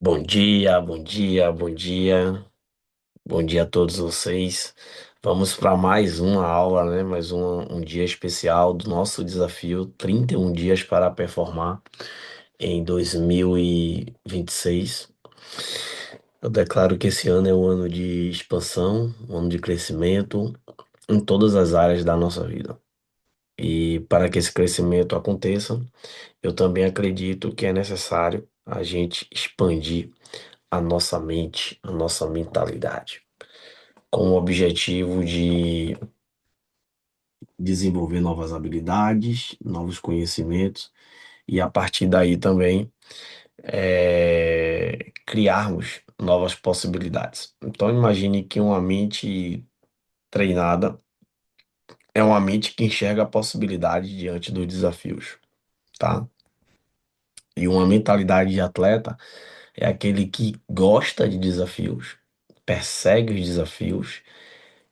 Bom dia, bom dia, bom dia, bom dia a todos vocês. Vamos para mais uma aula, né? Mais um dia especial do nosso desafio 31 dias para performar em 2026. Eu declaro que esse ano é um ano de expansão, um ano de crescimento em todas as áreas da nossa vida. E para que esse crescimento aconteça, eu também acredito que é necessário a gente expandir a nossa mente, a nossa mentalidade, com o objetivo de desenvolver novas habilidades, novos conhecimentos e a partir daí também criarmos novas possibilidades. Então imagine que uma mente treinada é uma mente que enxerga a possibilidade diante dos desafios, tá? E uma mentalidade de atleta é aquele que gosta de desafios, persegue os desafios,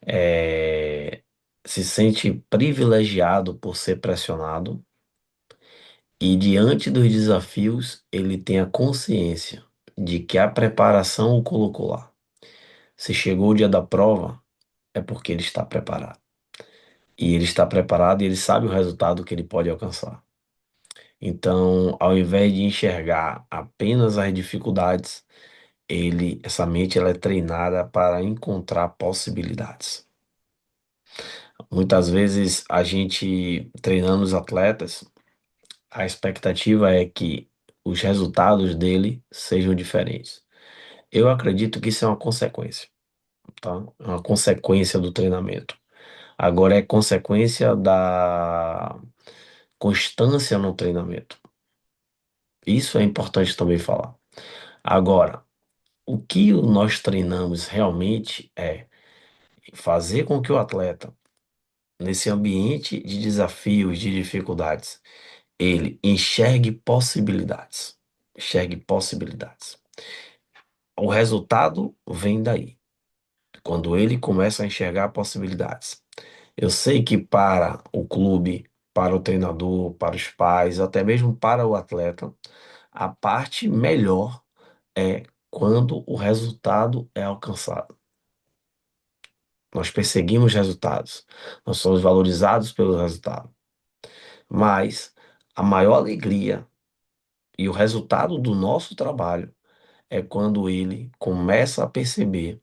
é, se sente privilegiado por ser pressionado e, diante dos desafios, ele tem a consciência de que a preparação o colocou lá. Se chegou o dia da prova, é porque ele está preparado. E ele está preparado e ele sabe o resultado que ele pode alcançar. Então, ao invés de enxergar apenas as dificuldades, essa mente ela é treinada para encontrar possibilidades. Muitas vezes a gente treinando os atletas, a expectativa é que os resultados dele sejam diferentes. Eu acredito que isso é uma consequência, tá? É uma consequência do treinamento. Agora é consequência da constância no treinamento. Isso é importante também falar. Agora, o que nós treinamos realmente é fazer com que o atleta, nesse ambiente de desafios, de dificuldades, ele enxergue possibilidades. Enxergue possibilidades. O resultado vem daí, quando ele começa a enxergar possibilidades. Eu sei que para o clube, para o treinador, para os pais, até mesmo para o atleta, a parte melhor é quando o resultado é alcançado. Nós perseguimos resultados, nós somos valorizados pelo resultado. Mas a maior alegria e o resultado do nosso trabalho é quando ele começa a perceber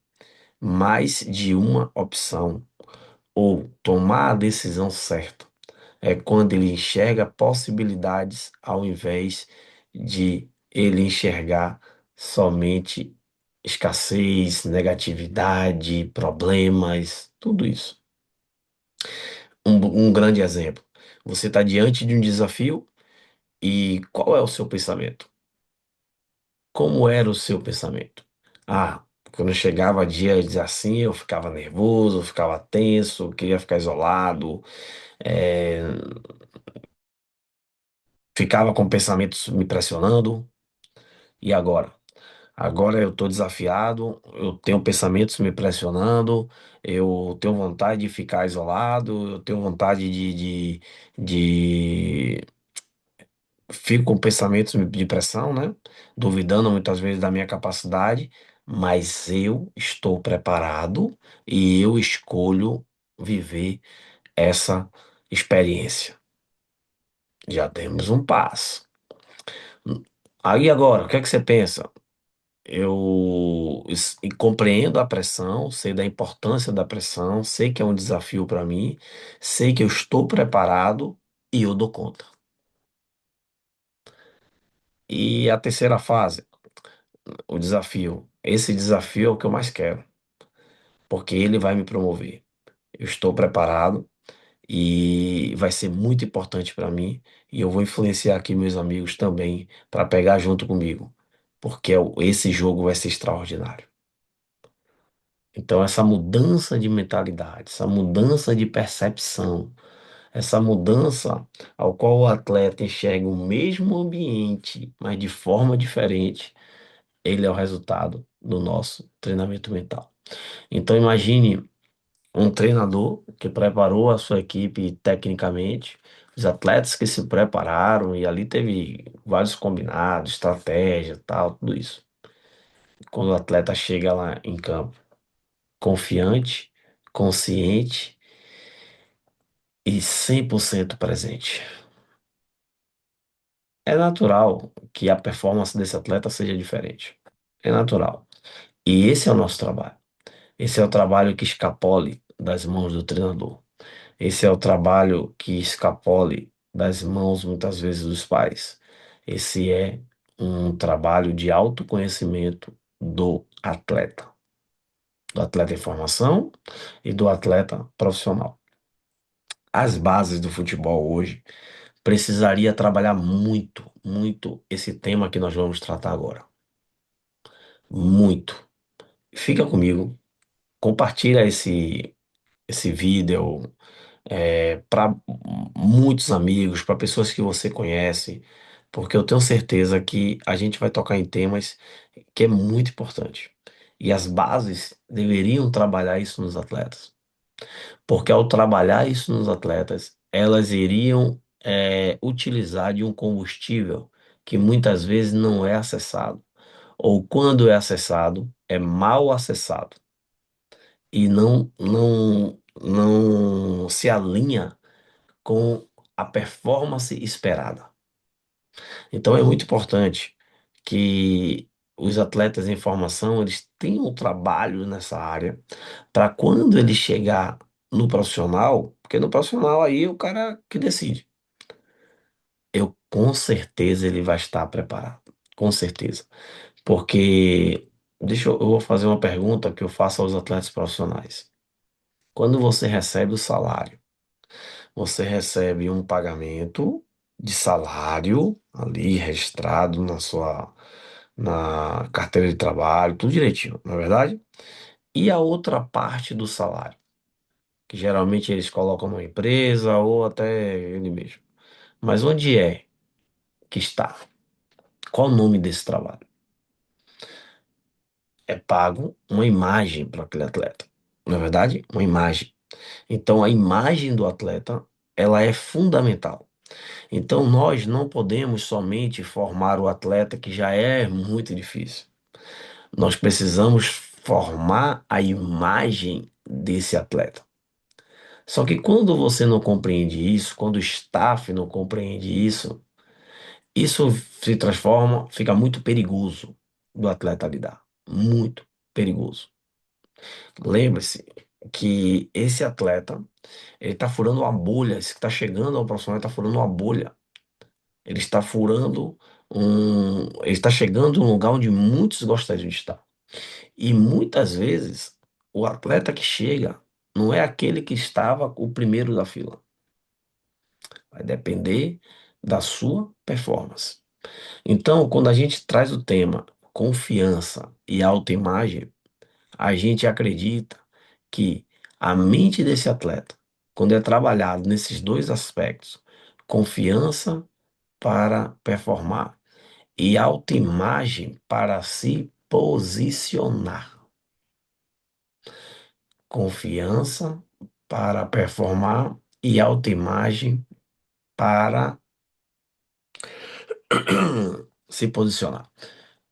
mais de uma opção ou tomar a decisão certa. É quando ele enxerga possibilidades ao invés de ele enxergar somente escassez, negatividade, problemas, tudo isso. Um grande exemplo. Você está diante de um desafio e qual é o seu pensamento? Como era o seu pensamento? Ah, quando chegava dias assim, eu ficava nervoso, eu ficava tenso, eu queria ficar isolado, eh, ficava com pensamentos me pressionando. E agora? Agora eu estou desafiado, eu tenho pensamentos me pressionando, eu tenho vontade de ficar isolado, eu tenho vontade de fico com pensamentos de pressão, né? Duvidando muitas vezes da minha capacidade, mas eu estou preparado e eu escolho viver essa experiência. Já temos um passo. Aí agora, o que é que você pensa? E compreendo a pressão, sei da importância da pressão, sei que é um desafio para mim, sei que eu estou preparado e eu dou conta. E a terceira fase, o desafio. Esse desafio é o que eu mais quero, porque ele vai me promover. Eu estou preparado e vai ser muito importante para mim, e eu vou influenciar aqui meus amigos também para pegar junto comigo, porque esse jogo vai ser extraordinário. Então, essa mudança de mentalidade, essa mudança de percepção, essa mudança ao qual o atleta enxerga o mesmo ambiente, mas de forma diferente, ele é o resultado do nosso treinamento mental. Então, imagine um treinador que preparou a sua equipe tecnicamente, os atletas que se prepararam, e ali teve vários combinados, estratégia, tal, tudo isso. quando o atleta chega lá em campo confiante, consciente e 100% presente. É natural que a performance desse atleta seja diferente. É natural. E esse é o nosso trabalho. Esse é o trabalho que escapole das mãos do treinador. Esse é o trabalho que escapole das mãos, muitas vezes, dos pais. Esse é um trabalho de autoconhecimento do atleta em formação e do atleta profissional. As bases do futebol hoje precisaria trabalhar muito, muito esse tema que nós vamos tratar agora. Muito. Fica comigo, compartilha esse vídeo para muitos amigos, para pessoas que você conhece, porque eu tenho certeza que a gente vai tocar em temas que é muito importante. E as bases deveriam trabalhar isso nos atletas. Porque ao trabalhar isso nos atletas, elas iriam utilizar de um combustível que muitas vezes não é acessado. Ou quando é acessado, é mal acessado e não se alinha com a performance esperada. Então é muito importante que os atletas em formação eles tenham um trabalho nessa área para quando ele chegar no profissional, porque no profissional aí é o cara que decide. Eu com certeza ele vai estar preparado, com certeza. Porque eu vou fazer uma pergunta que eu faço aos atletas profissionais. Quando você recebe o salário, você recebe um pagamento de salário ali registrado na carteira de trabalho, tudo direitinho, não é verdade? E a outra parte do salário, que geralmente eles colocam numa empresa ou até ele mesmo. Mas onde é que está? Qual o nome desse trabalho? É pago uma imagem para aquele atleta. Não é verdade? Uma imagem. Então a imagem do atleta, ela é fundamental. Então, nós não podemos somente formar o atleta, que já é muito difícil. Nós precisamos formar a imagem desse atleta. Só que quando você não compreende isso, quando o staff não compreende isso, isso se transforma, fica muito perigoso do atleta lidar. Muito perigoso. Lembre-se que esse atleta, ele está furando uma bolha, esse que está chegando ao profissional, está furando uma bolha. Ele está furando ele está chegando em um lugar onde muitos gostariam de estar. E muitas vezes o atleta que chega não é aquele que estava o primeiro da fila. Vai depender da sua performance. Então, quando a gente traz o tema confiança e autoimagem, a gente acredita que a mente desse atleta, quando é trabalhado nesses dois aspectos, confiança para performar e autoimagem para se posicionar. Confiança para performar e autoimagem para se posicionar.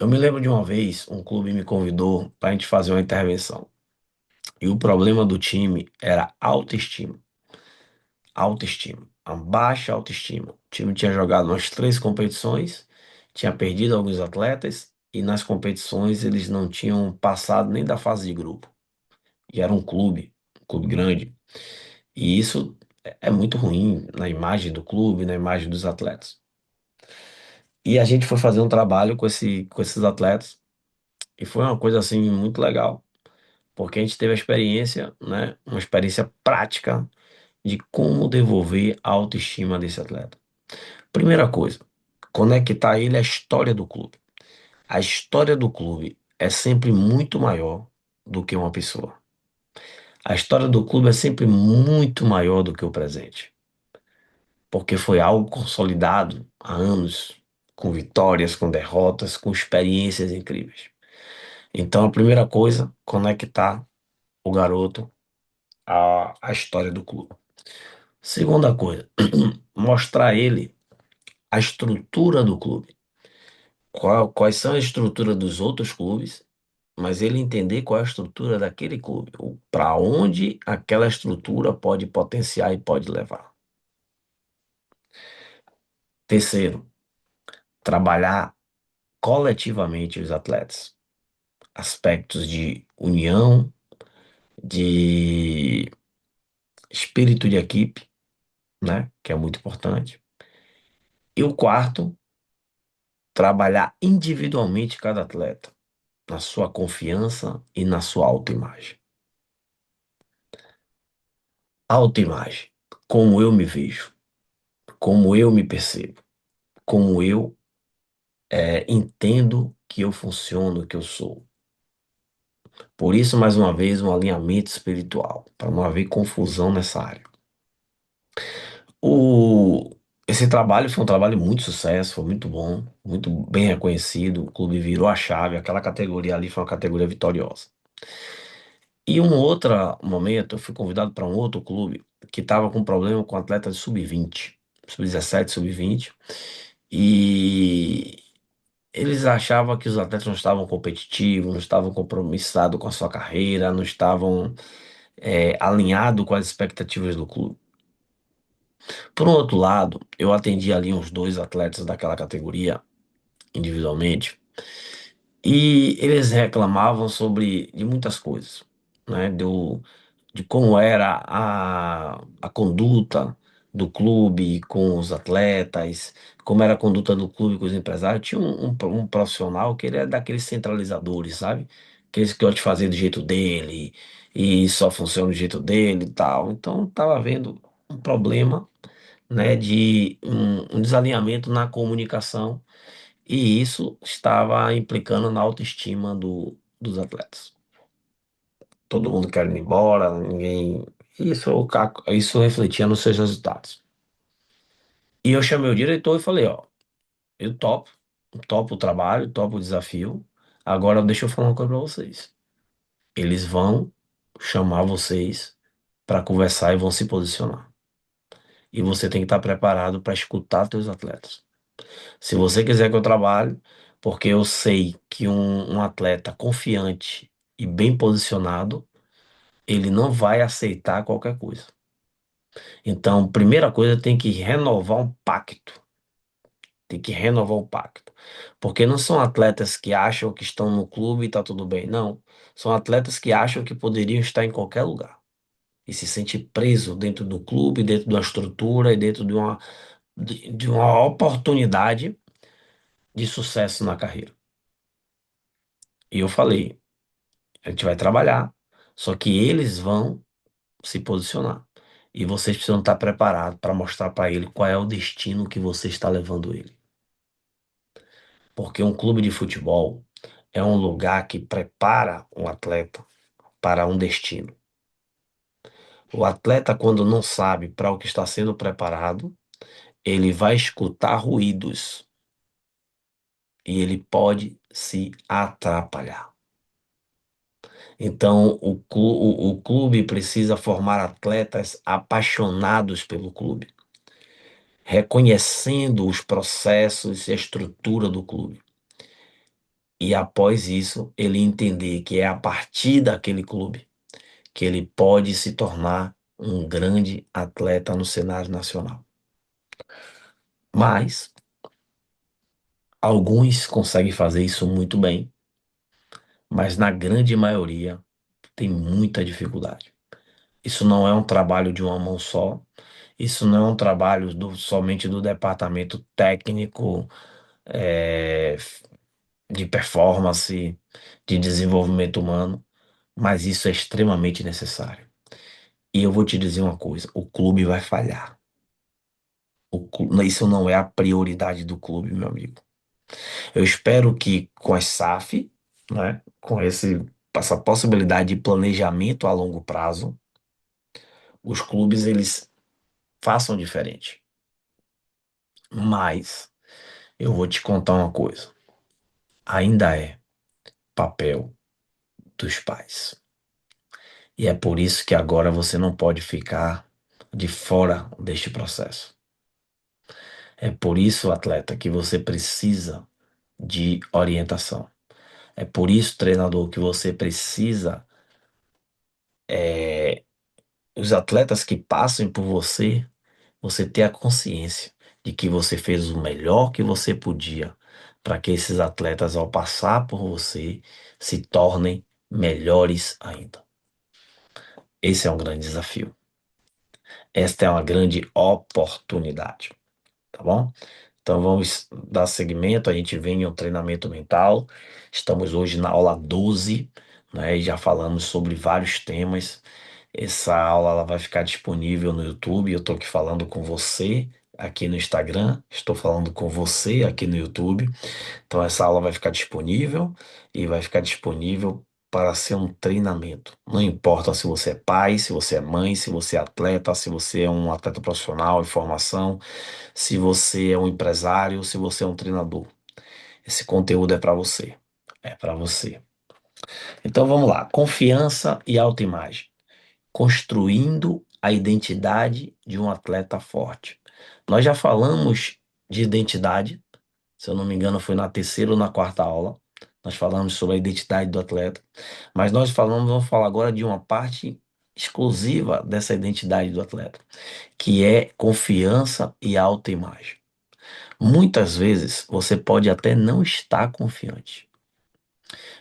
Eu me lembro de uma vez, um clube me convidou para a gente fazer uma intervenção. E o problema do time era autoestima. Autoestima. A baixa autoestima. O time tinha jogado umas 3 competições, tinha perdido alguns atletas, e nas competições eles não tinham passado nem da fase de grupo. E era um clube grande. E isso é muito ruim na imagem do clube, na imagem dos atletas. E a gente foi fazer um trabalho com esses atletas, e foi uma coisa assim muito legal, porque a gente teve a experiência, né, uma experiência prática de como devolver a autoestima desse atleta. Primeira coisa, conectar ele à história do clube. A história do clube é sempre muito maior do que uma pessoa. A história do clube é sempre muito maior do que o presente, porque foi algo consolidado há anos, com vitórias, com derrotas, com experiências incríveis. Então, a primeira coisa, conectar o garoto à história do clube. Segunda coisa, mostrar a ele a estrutura do clube. Quais são a estrutura dos outros clubes mas ele entender qual é a estrutura daquele clube, para onde aquela estrutura pode potenciar e pode levar. Terceiro, trabalhar coletivamente os atletas, aspectos de união, de espírito de equipe, né, que é muito importante. E o quarto, trabalhar individualmente cada atleta, na sua confiança e na sua autoimagem. Autoimagem, como eu me vejo, como eu me percebo, como eu entendo que eu funciono, que eu sou. Por isso, mais uma vez, um alinhamento espiritual, para não haver confusão nessa área. O, esse trabalho foi um trabalho de muito sucesso, foi muito bom, muito bem reconhecido. O clube virou a chave, aquela categoria ali foi uma categoria vitoriosa. E um outro momento, eu fui convidado para um outro clube que estava com problema com atletas de sub-20, sub-17, sub-20, e eles achavam que os atletas não estavam competitivos, não estavam compromissados com a sua carreira, não estavam alinhados com as expectativas do clube. Por um outro lado, eu atendi ali uns dois atletas daquela categoria individualmente e eles reclamavam sobre de muitas coisas, né? De como era a conduta do clube com os atletas, como era a conduta do clube com os empresários. Tinha um profissional que ele é daqueles centralizadores, sabe? Aqueles que gostam de fazer do jeito dele e só funciona do jeito dele e tal. Então, estava havendo um problema, né, de um desalinhamento na comunicação e isso estava implicando na autoestima dos atletas. Todo mundo querendo ir embora, ninguém. Isso refletia nos seus resultados. E eu chamei o diretor e falei, ó, eu topo o trabalho, topo o desafio. Agora deixa eu falar uma coisa pra vocês. Eles vão chamar vocês para conversar e vão se posicionar. E você tem que estar preparado para escutar seus atletas. Se você quiser que eu trabalhe, porque eu sei que um atleta confiante e bem posicionado, ele não vai aceitar qualquer coisa. Então, primeira coisa, tem que renovar um pacto. Tem que renovar o pacto. Porque não são atletas que acham que estão no clube e tá tudo bem. Não. São atletas que acham que poderiam estar em qualquer lugar. E se sente preso dentro do clube, dentro de uma estrutura e dentro de uma oportunidade de sucesso na carreira. E eu falei, a gente vai trabalhar, só que eles vão se posicionar. E vocês precisam estar preparados para mostrar para ele qual é o destino que você está levando ele. Porque um clube de futebol é um lugar que prepara um atleta para um destino. O atleta, quando não sabe para o que está sendo preparado, ele vai escutar ruídos e ele pode se atrapalhar. Então, o clube precisa formar atletas apaixonados pelo clube, reconhecendo os processos e a estrutura do clube. E após isso, ele entender que é a partir daquele clube que ele pode se tornar um grande atleta no cenário nacional. Mas alguns conseguem fazer isso muito bem, mas na grande maioria tem muita dificuldade. Isso não é um trabalho de uma mão só, isso não é um trabalho somente do departamento técnico, é, de performance, de desenvolvimento humano, mas isso é extremamente necessário. E eu vou te dizer uma coisa: o clube vai falhar. Isso não é a prioridade do clube, meu amigo. Eu espero que com a SAF, né, com essa possibilidade de planejamento a longo prazo, os clubes eles façam diferente. Mas eu vou te contar uma coisa. Ainda é papel dos pais. E é por isso que agora você não pode ficar de fora deste processo. É por isso, atleta, que você precisa de orientação. É por isso, treinador, que você precisa, é, os atletas que passem por você, você ter a consciência de que você fez o melhor que você podia para que esses atletas, ao passar por você, se tornem melhores ainda. Esse é um grande desafio. Esta é uma grande oportunidade, tá bom? Então vamos dar seguimento, a gente vem em um treinamento mental. Estamos hoje na aula 12, né? E já falamos sobre vários temas. Essa aula ela vai ficar disponível no YouTube. Eu estou aqui falando com você aqui no Instagram, estou falando com você aqui no YouTube. Então essa aula vai ficar disponível e vai ficar disponível para ser um treinamento. Não importa se você é pai, se você é mãe, se você é atleta, se você é um atleta profissional em formação, se você é um empresário, se você é um treinador. Esse conteúdo é para você. É para você. Então vamos lá. Confiança e autoimagem. Construindo a identidade de um atleta forte. Nós já falamos de identidade, se eu não me engano, foi na terceira ou na quarta aula. Nós falamos sobre a identidade do atleta, mas vamos falar agora de uma parte exclusiva dessa identidade do atleta, que é confiança e autoimagem. Muitas vezes você pode até não estar confiante,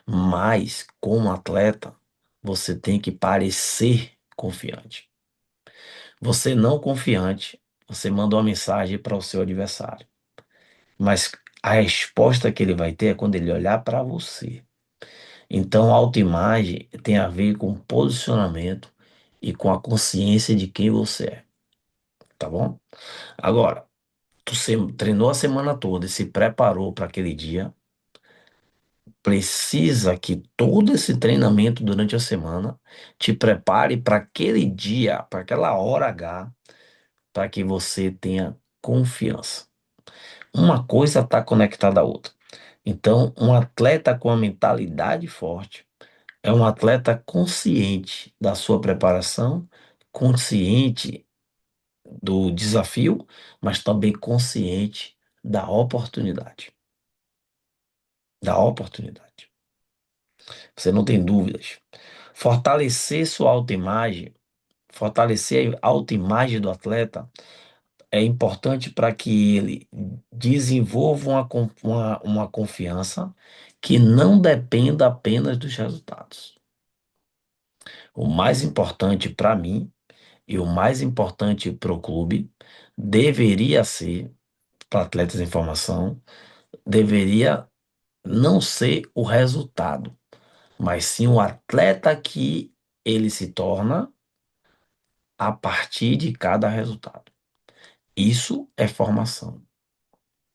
mas como atleta, você tem que parecer confiante. Você não confiante, você manda uma mensagem para o seu adversário, mas a resposta que ele vai ter é quando ele olhar para você. Então, a autoimagem tem a ver com posicionamento e com a consciência de quem você é, tá bom? Agora, treinou a semana toda e se preparou para aquele dia, precisa que todo esse treinamento durante a semana te prepare para aquele dia, para aquela hora H, para que você tenha confiança. Uma coisa está conectada à outra. Então, um atleta com a mentalidade forte é um atleta consciente da sua preparação, consciente do desafio, mas também consciente da oportunidade. Da oportunidade. Você não tem dúvidas. Fortalecer sua autoimagem, fortalecer a autoimagem do atleta é importante para que ele desenvolva uma confiança que não dependa apenas dos resultados. O mais importante para mim e o mais importante para o clube deveria ser, para atletas em formação, deveria não ser o resultado, mas sim o atleta que ele se torna a partir de cada resultado. Isso é formação.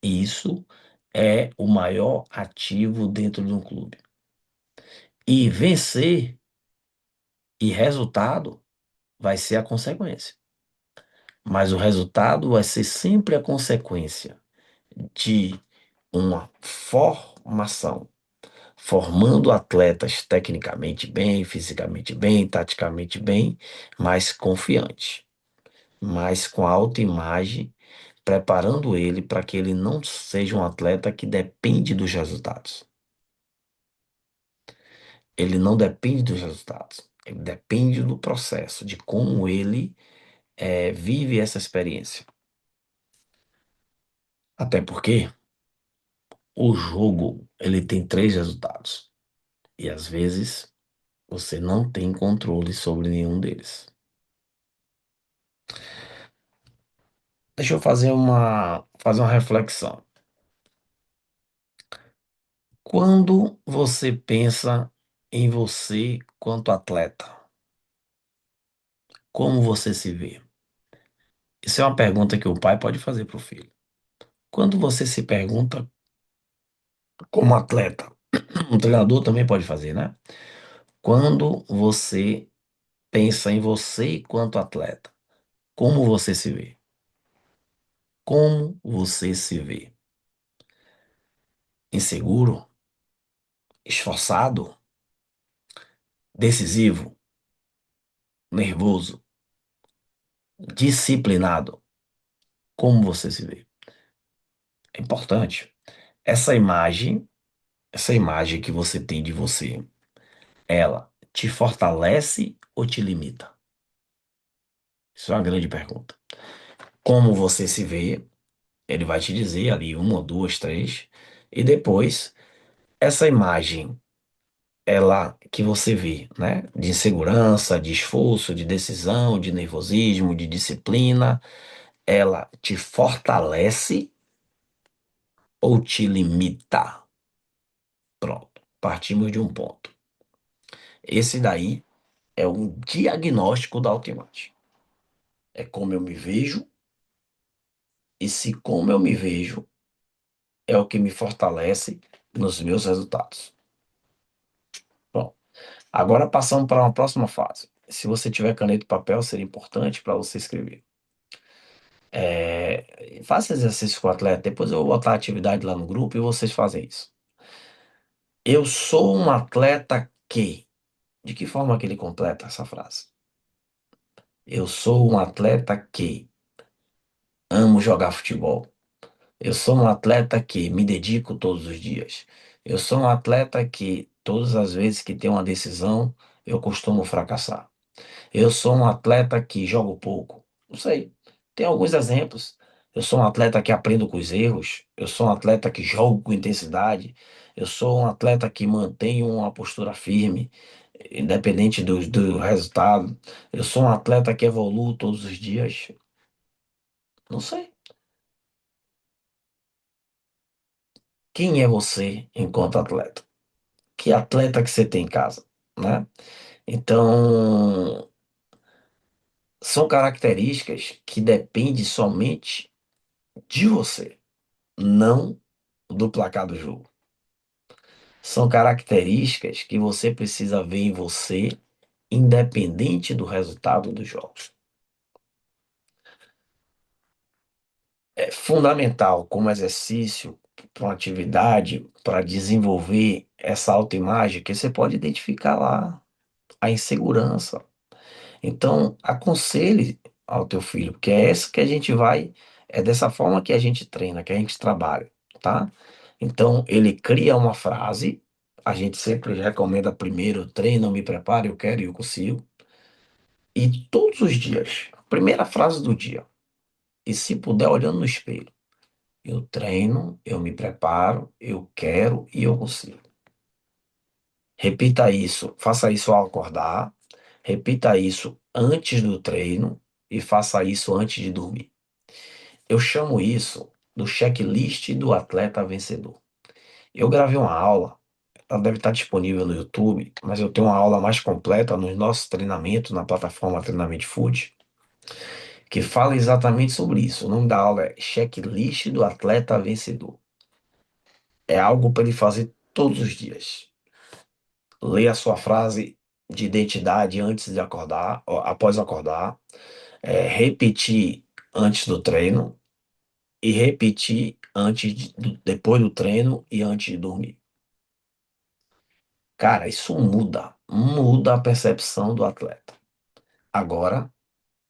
Isso é o maior ativo dentro de um clube. E vencer e resultado vai ser a consequência. Mas o resultado vai ser sempre a consequência de uma formação, formando atletas tecnicamente bem, fisicamente bem, taticamente bem, mas confiante, mas com autoimagem, preparando ele para que ele não seja um atleta que depende dos resultados. Ele não depende dos resultados, ele depende do processo, de como ele vive essa experiência. Até porque o jogo ele tem três resultados e às vezes você não tem controle sobre nenhum deles. Deixa eu fazer uma reflexão. Quando você pensa em você quanto atleta, como você se vê? Isso é uma pergunta que o pai pode fazer para o filho. Quando você se pergunta como atleta, um treinador também pode fazer, né? Quando você pensa em você quanto atleta, como você se vê? Como você se vê? Inseguro? Esforçado? Decisivo? Nervoso? Disciplinado? Como você se vê? É importante. Essa imagem essa imagem que você tem de você, ela te fortalece ou te limita? Isso é uma grande pergunta. Como você se vê, ele vai te dizer ali uma, duas, três, e depois essa imagem, ela que você vê, né? De insegurança, de esforço, de decisão, de nervosismo, de disciplina, ela te fortalece ou te limita? Pronto, partimos de um ponto. Esse daí é um diagnóstico da autoimagem. É como eu me vejo, e se como eu me vejo é o que me fortalece nos meus resultados. Bom, agora passamos para uma próxima fase. Se você tiver caneta e papel, seria importante para você escrever. Faça exercício com o atleta, depois eu vou botar a atividade lá no grupo e vocês fazem isso. Eu sou um atleta que. De que forma que ele completa essa frase? Eu sou um atleta que amo jogar futebol. Eu sou um atleta que me dedico todos os dias. Eu sou um atleta que todas as vezes que tem uma decisão, eu costumo fracassar. Eu sou um atleta que jogo pouco. Não sei. Tem alguns exemplos. Eu sou um atleta que aprendo com os erros. Eu sou um atleta que jogo com intensidade. Eu sou um atleta que mantenho uma postura firme, independente do resultado. Eu sou um atleta que evoluo todos os dias. Não sei. Quem é você enquanto atleta? Que atleta que você tem em casa, né? Então, são características que dependem somente de você, não do placar do jogo. São características que você precisa ver em você, independente do resultado dos jogos. É fundamental como exercício para uma atividade, para desenvolver essa autoimagem, que você pode identificar lá a insegurança. Então, aconselhe ao teu filho, porque é essa que a gente vai, é dessa forma que a gente treina, que a gente trabalha, tá? Então, ele cria uma frase, a gente sempre recomenda primeiro, treino, me preparo, eu quero e eu consigo. E todos os dias, primeira frase do dia, e se puder, olhando no espelho, eu treino, eu me preparo, eu quero e eu consigo. Repita isso, faça isso ao acordar, repita isso antes do treino e faça isso antes de dormir. Eu chamo isso do checklist do atleta vencedor. Eu gravei uma aula, ela deve estar disponível no YouTube, mas eu tenho uma aula mais completa nos nossos treinamentos na plataforma Treinamento Food, que fala exatamente sobre isso. O nome da aula é Checklist do Atleta Vencedor. É algo para ele fazer todos os dias. Leia a sua frase de identidade antes de acordar, ó, após acordar, repetir antes do treino e repetir depois do treino e antes de dormir. Cara, isso muda a percepção do atleta. Agora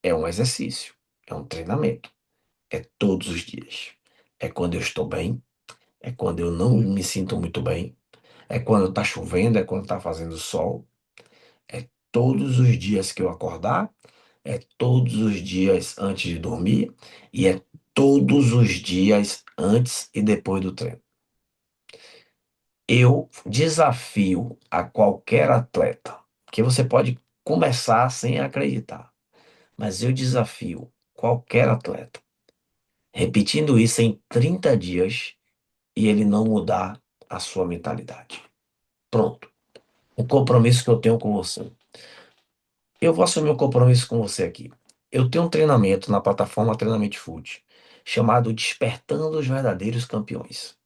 é um exercício, é um treinamento, é todos os dias. É quando eu estou bem, é quando eu não me sinto muito bem, é quando está chovendo, é quando está fazendo sol, é todos os dias que eu acordar, é todos os dias antes de dormir e é todos os dias antes e depois do treino. Eu desafio a qualquer atleta, que você pode começar sem acreditar, mas eu desafio qualquer atleta, repetindo isso em 30 dias e ele não mudar a sua mentalidade. Pronto. O compromisso que eu tenho com você. Eu vou assumir um compromisso com você aqui. Eu tenho um treinamento na plataforma Treinamento Food, chamado Despertando os Verdadeiros Campeões.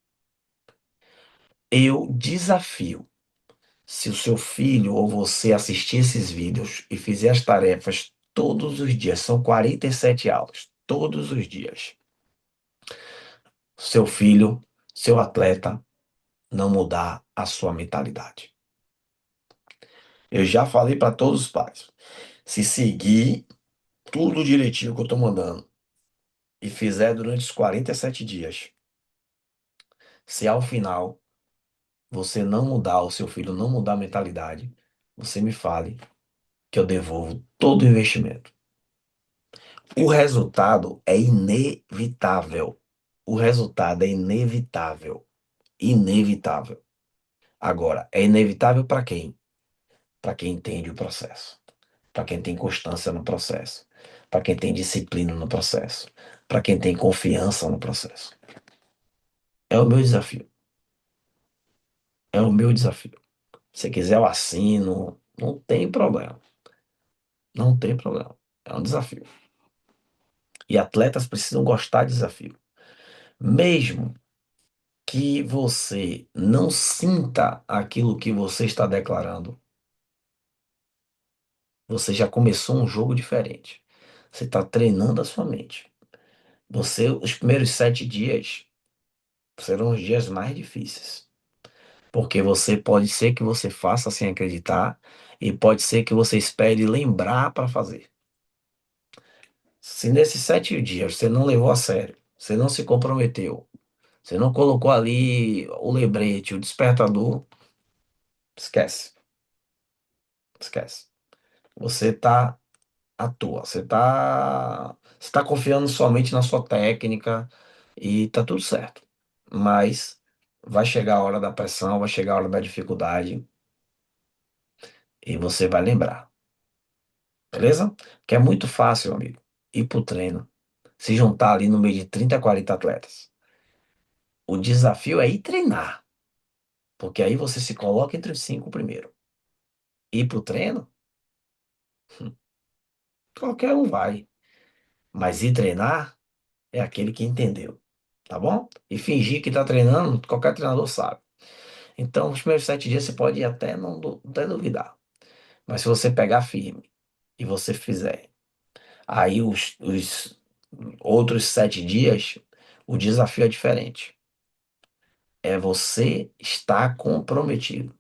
Eu desafio. Se o seu filho ou você assistir esses vídeos e fizer as tarefas todos os dias, são 47 aulas, todos os dias, seu filho, seu atleta, não mudar a sua mentalidade. Eu já falei para todos os pais. Se seguir tudo direitinho que eu estou mandando e fizer durante os 47 dias, se ao final você não mudar, o seu filho não mudar a mentalidade, você me fale que eu devolvo todo o investimento. O resultado é inevitável. O resultado é inevitável. Inevitável. Agora, é inevitável para quem? Para quem entende o processo. Para quem tem constância no processo. Para quem tem disciplina no processo. Para quem tem confiança no processo. É o meu desafio. É o meu desafio. Se quiser, eu assino. Não tem problema. Não tem problema. É um desafio. E atletas precisam gostar de desafio. Mesmo que você não sinta aquilo que você está declarando, você já começou um jogo diferente. Você está treinando a sua mente. Os primeiros 7 dias serão os dias mais difíceis. Porque você pode ser que você faça sem acreditar e pode ser que você espere lembrar para fazer. Se nesses 7 dias você não levou a sério, você não se comprometeu, você não colocou ali o lembrete, o despertador, esquece, esquece. Você está à toa, você tá confiando somente na sua técnica e tá tudo certo. Mas vai chegar a hora da pressão, vai chegar a hora da dificuldade e você vai lembrar, beleza? Que é muito fácil, amigo, ir pro treino, se juntar ali no meio de 30, 40 atletas. O desafio é ir treinar, porque aí você se coloca entre os cinco primeiro. Ir pro treino, qualquer um vai, mas ir treinar é aquele que entendeu, tá bom? E fingir que tá treinando, qualquer treinador sabe. Então, os primeiros 7 dias você pode até não até duvidar. Mas se você pegar firme e você fizer, aí os outros 7 dias, o desafio é diferente. É você estar comprometido,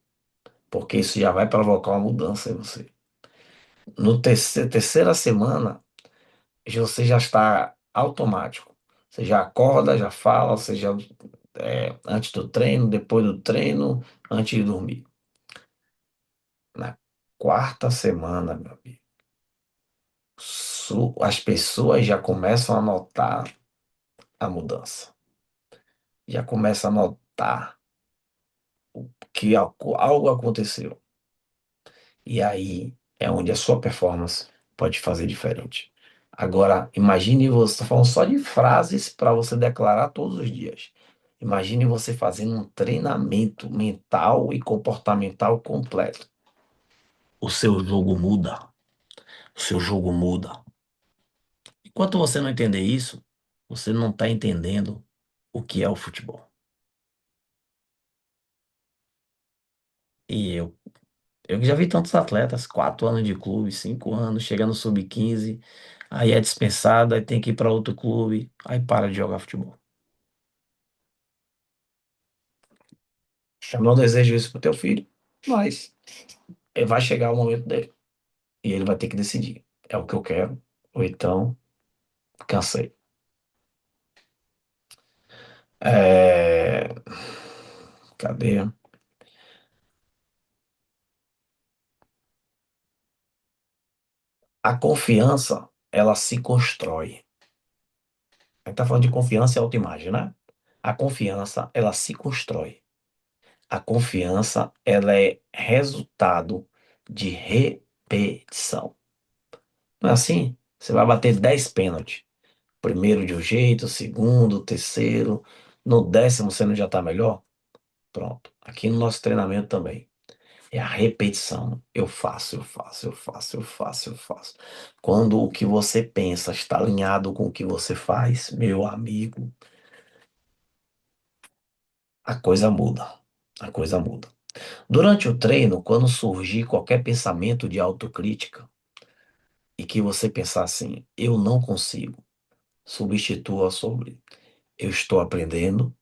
porque isso já vai provocar uma mudança em você. No terceira semana, você já está automático. Você já acorda, já fala, você já antes do treino, depois do treino, antes de dormir. Na quarta semana, meu amigo, as pessoas já começam a notar a mudança. Já começam a notar que algo aconteceu. E aí é onde a sua performance pode fazer diferente. Agora, imagine você, estou falando só de frases para você declarar todos os dias. Imagine você fazendo um treinamento mental e comportamental completo. O seu jogo muda. O seu jogo muda. Enquanto você não entender isso, você não está entendendo o que é o futebol. E eu já vi tantos atletas, 4 anos de clube, 5 anos, chega no sub-15, aí é dispensado, aí tem que ir para outro clube, aí para de jogar futebol. Eu não desejo isso pro teu filho, mas vai chegar o momento dele e ele vai ter que decidir. É o que eu quero, ou então cansei. É... Cadê? A confiança, ela se constrói. A gente tá falando de confiança e autoimagem, né? A confiança, ela se constrói. A confiança, ela é resultado de repetição. Não é assim? Você vai bater 10 pênaltis. Primeiro de um jeito, segundo, terceiro. No 10º você não já está melhor? Pronto. Aqui no nosso treinamento também. É a repetição. Eu faço, eu faço, eu faço, eu faço, eu faço. Quando o que você pensa está alinhado com o que você faz, meu amigo, a coisa muda. A coisa muda. Durante o treino, quando surgir qualquer pensamento de autocrítica e que você pensar assim, eu não consigo, substitua sobre eu estou aprendendo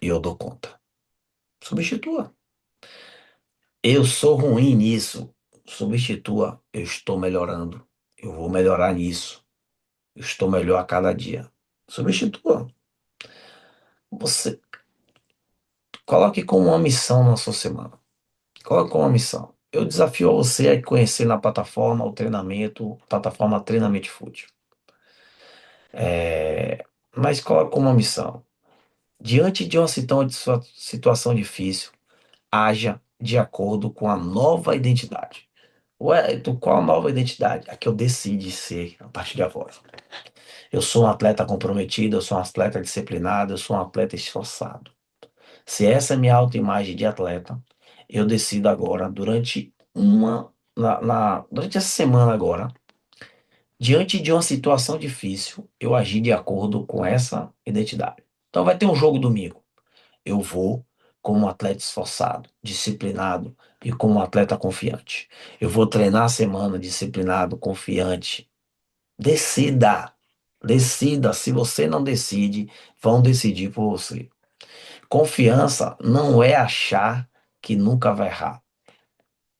e eu dou conta. Substitua. Eu sou ruim nisso. Substitua. Eu estou melhorando. Eu vou melhorar nisso. Eu estou melhor a cada dia. Substitua. Você Coloque como uma missão na sua semana. Coloque como uma missão. Eu desafio você a conhecer na plataforma o treinamento, plataforma Treinamento Food. Mas coloque como uma missão. Diante de uma situação difícil, haja de acordo com a nova identidade. Ué, qual a nova identidade? A que eu decidi ser a partir de agora. Eu sou um atleta comprometido, eu sou um atleta disciplinado, eu sou um atleta esforçado. Se essa é minha autoimagem de atleta, eu decido agora, durante essa semana agora, diante de uma situação difícil, eu agir de acordo com essa identidade. Então vai ter um jogo domingo. Eu vou como um atleta esforçado, disciplinado e como um atleta confiante. Eu vou treinar a semana disciplinado, confiante. Decida. Decida. Se você não decide, vão decidir por você. Confiança não é achar que nunca vai errar.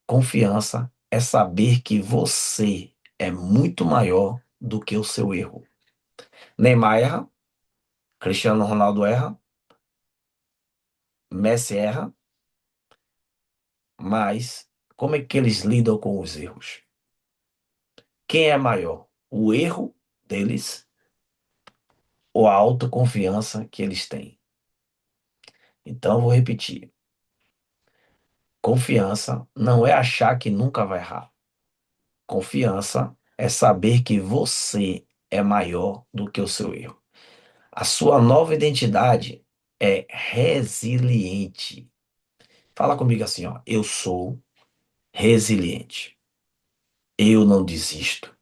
Confiança é saber que você é muito maior do que o seu erro. Neymar erra, Cristiano Ronaldo erra, Messi erra, mas como é que eles lidam com os erros? Quem é maior? O erro deles ou a autoconfiança que eles têm? Então, eu vou repetir. Confiança não é achar que nunca vai errar. Confiança é saber que você é maior do que o seu erro. A sua nova identidade é resiliente. Fala comigo assim, ó. Eu sou resiliente. Eu não desisto.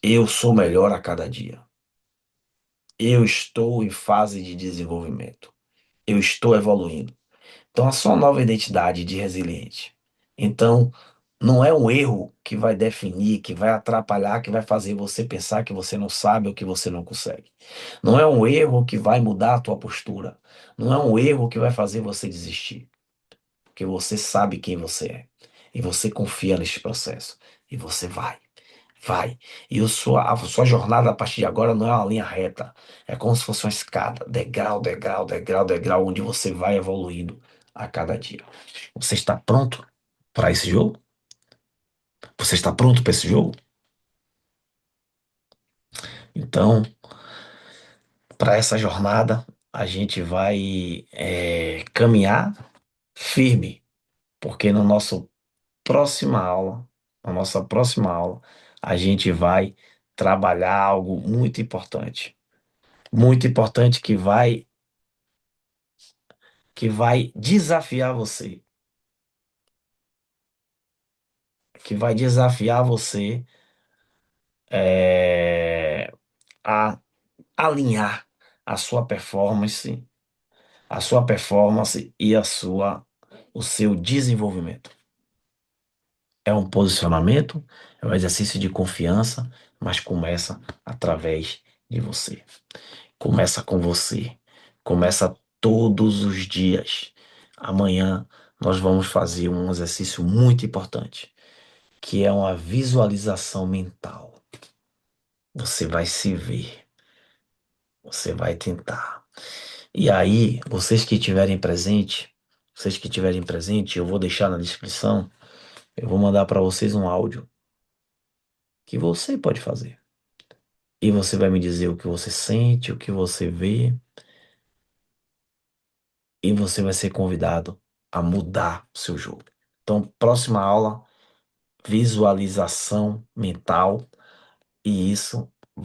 Eu sou melhor a cada dia. Eu estou em fase de desenvolvimento. Eu estou evoluindo. Então, a sua nova identidade de resiliente. Então, não é um erro que vai definir, que vai atrapalhar, que vai fazer você pensar que você não sabe ou que você não consegue. Não é um erro que vai mudar a tua postura. Não é um erro que vai fazer você desistir. Porque você sabe quem você é. E você confia neste processo. E você vai. Vai. E a sua jornada a partir de agora não é uma linha reta. É como se fosse uma escada. Degrau, degrau, degrau, degrau, onde você vai evoluindo a cada dia. Você está pronto para esse jogo? Você está pronto para esse jogo? Então, para essa jornada, a gente vai caminhar firme, porque no nosso próxima aula, na nossa próxima aula, a gente vai trabalhar algo muito importante que vai desafiar você, que vai desafiar você é, a alinhar a sua performance, e o seu desenvolvimento. É um posicionamento, é um exercício de confiança, mas começa através de você. Começa com você. Começa todos os dias. Amanhã nós vamos fazer um exercício muito importante, que é uma visualização mental. Você vai se ver, você vai tentar. E aí, vocês que tiverem presente, eu vou deixar na descrição, eu vou mandar para vocês um áudio que você pode fazer. E você vai me dizer o que você sente, o que você vê, e você vai ser convidado a mudar o seu jogo. Então, próxima aula, visualização mental, e isso